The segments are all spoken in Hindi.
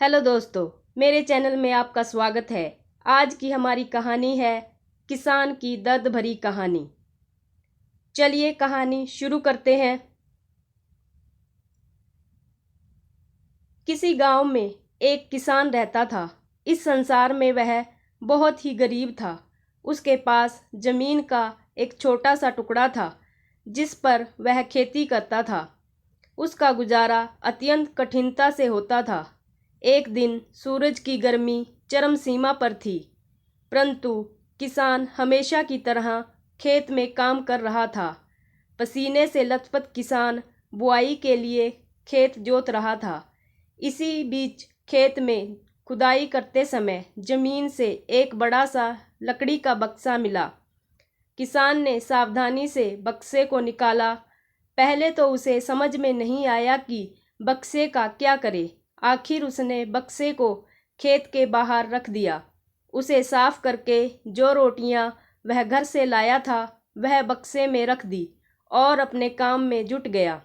हेलो दोस्तों, मेरे चैनल में आपका स्वागत है। आज की हमारी कहानी है किसान की दर्द भरी कहानी। चलिए कहानी शुरू करते हैं। किसी गांव में एक किसान रहता था। इस संसार में वह बहुत ही गरीब था। उसके पास जमीन का एक छोटा सा टुकड़ा था जिस पर वह खेती करता था। उसका गुजारा अत्यंत कठिनता से होता था। एक दिन सूरज की गर्मी चरम सीमा पर थी, परंतु किसान हमेशा की तरह खेत में काम कर रहा था। पसीने से लथपथ किसान बुआई के लिए खेत जोत रहा था। इसी बीच खेत में खुदाई करते समय जमीन से एक बड़ा सा लकड़ी का बक्सा मिला। किसान ने सावधानी से बक्से को निकाला। पहले तो उसे समझ में नहीं आया कि बक्से का क्या करे। आखिर उसने बक्से को खेत के बाहर रख दिया। उसे साफ करके जो रोटियां वह घर से लाया था वह बक्से में रख दी और अपने काम में जुट गया।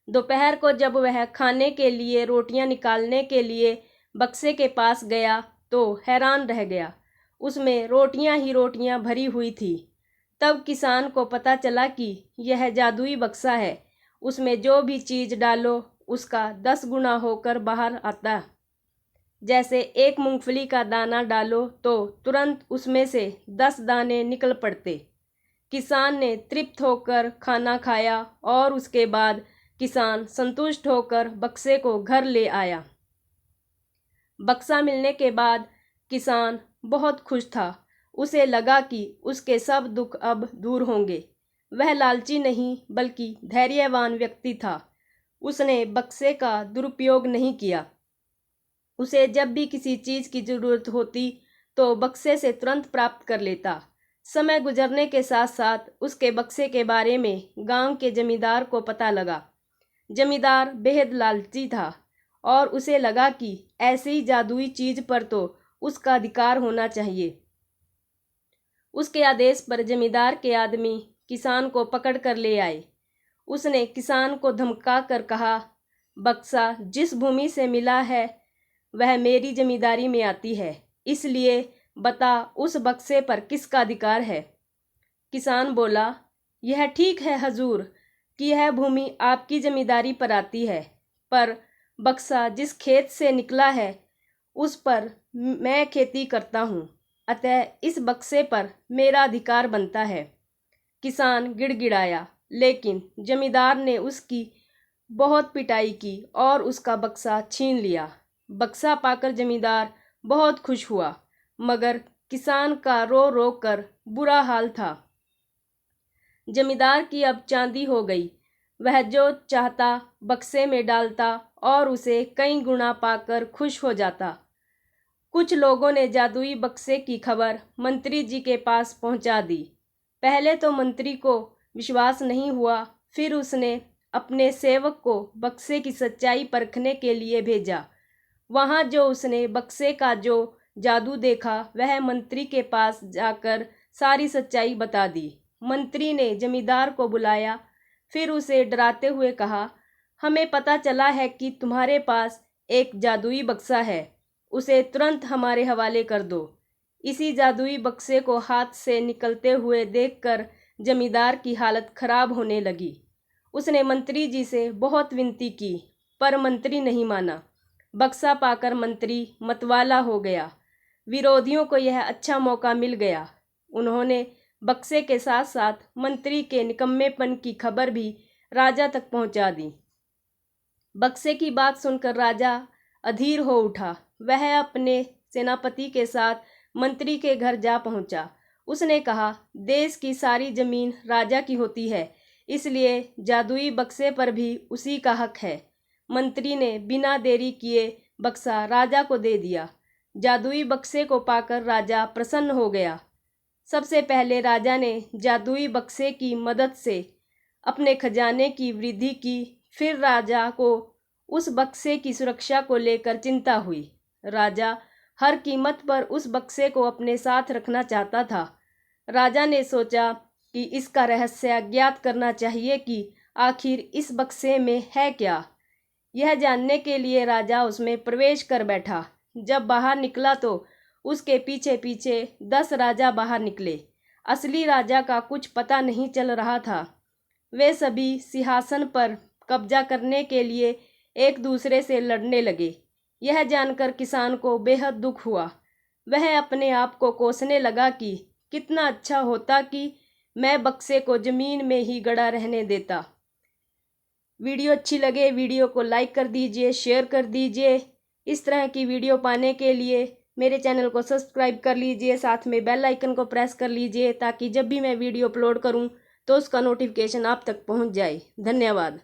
दोपहर को जब वह खाने के लिए रोटियां निकालने के लिए बक्से के पास गया तो हैरान रह गया। उसमें रोटियां ही रोटियां भरी हुई थी। तब किसान को पता चला कि यह जादुई बक्सा है। उसमें जो भी चीज़ डालो उसका 10 गुना होकर बाहर आता। जैसे एक मूंगफली का दाना डालो तो तुरंत उसमें से 10 दाने निकल पड़ते। किसान ने तृप्त होकर खाना खाया और उसके बाद किसान संतुष्ट होकर बक्से को घर ले आया। बक्सा मिलने के बाद किसान बहुत खुश था। उसे लगा कि उसके सब दुख अब दूर होंगे। वह लालची नहीं बल्कि धैर्यवान व्यक्ति था। उसने बक्से का दुरुपयोग नहीं किया। उसे जब भी किसी चीज़ की ज़रूरत होती तो बक्से से तुरंत प्राप्त कर लेता। समय गुजरने के साथ साथ उसके बक्से के बारे में गांव के जमींदार को पता लगा। जमींदार बेहद लालची था और उसे लगा कि ऐसी जादुई चीज़ पर तो उसका अधिकार होना चाहिए। उसके आदेश पर जमींदार के आदमी किसान को पकड़ कर ले आए। उसने किसान को धमका कर कहा, बक्सा जिस भूमि से मिला है वह मेरी जमींदारी में आती है, इसलिए बता उस बक्से पर किसका अधिकार है। किसान बोला, यह ठीक है हजूर कि यह भूमि आपकी जमींदारी पर आती है, पर बक्सा जिस खेत से निकला है उस पर मैं खेती करता हूँ, अतः इस बक्से पर मेरा अधिकार बनता है। किसान गिड़गिड़ाया, लेकिन जमींदार ने उसकी बहुत पिटाई की और उसका बक्सा छीन लिया। बक्सा पाकर जमींदार बहुत खुश हुआ, मगर किसान का रो रो कर बुरा हाल था। जमींदार की अब चांदी हो गई। वह जो चाहता बक्से में डालता और उसे कई गुना पाकर खुश हो जाता। कुछ लोगों ने जादुई बक्से की खबर मंत्री जी के पास पहुंचा दी। पहले तो मंत्री को विश्वास नहीं हुआ, फिर उसने अपने सेवक को बक्से की सच्चाई परखने के लिए भेजा। वहां जो उसने बक्से का जो जादू देखा वह मंत्री के पास जाकर सारी सच्चाई बता दी। मंत्री ने जमींदार को बुलाया, फिर उसे डराते हुए कहा, हमें पता चला है कि तुम्हारे पास एक जादुई बक्सा है, उसे तुरंत हमारे हवाले कर दो। इसी जादुई बक्से को हाथ से निकलते हुए देखकर जमींदार की हालत खराब होने लगी। उसने मंत्री जी से बहुत विनती की, पर मंत्री नहीं माना। बक्सा पाकर मंत्री मतवाला हो गया। विरोधियों को यह अच्छा मौका मिल गया। उन्होंने बक्से के साथ साथ मंत्री के निकम्मेपन की खबर भी राजा तक पहुंचा दी। बक्से की बात सुनकर राजा अधीर हो उठा। वह अपने सेनापति के साथ मंत्री के घर जा पहुंचा। उसने कहा, देश की सारी जमीन राजा की होती है, इसलिए जादुई बक्से पर भी उसी का हक है। मंत्री ने बिना देरी किए बक्सा राजा को दे दिया। जादुई बक्से को पाकर राजा प्रसन्न हो गया। सबसे पहले राजा ने जादुई बक्से की मदद से अपने खजाने की वृद्धि की। फिर राजा को उस बक्से की सुरक्षा को लेकर चिंता हुई। राजा हर कीमत पर उस बक्से को अपने साथ रखना चाहता था। राजा ने सोचा कि इसका रहस्य ज्ञात करना चाहिए कि आखिर इस बक्से में है क्या। यह जानने के लिए राजा उसमें प्रवेश कर बैठा। जब बाहर निकला तो उसके पीछे पीछे 10 राजा बाहर निकले। असली राजा का कुछ पता नहीं चल रहा था। वे सभी सिंहासन पर कब्जा करने के लिए एक दूसरे से लड़ने लगे। यह जानकर किसान को बेहद दुख हुआ। वह अपने आप को कोसने लगा कि कितना अच्छा होता कि मैं बक्से को ज़मीन में ही गड़ा रहने देता। वीडियो अच्छी लगे वीडियो को लाइक कर दीजिए, शेयर कर दीजिए। इस तरह की वीडियो पाने के लिए मेरे चैनल को सब्सक्राइब कर लीजिए, साथ में बेल आइकन को प्रेस कर लीजिए ताकि जब भी मैं वीडियो अपलोड करूं तो उसका नोटिफिकेशन आप तक पहुंच जाए। धन्यवाद।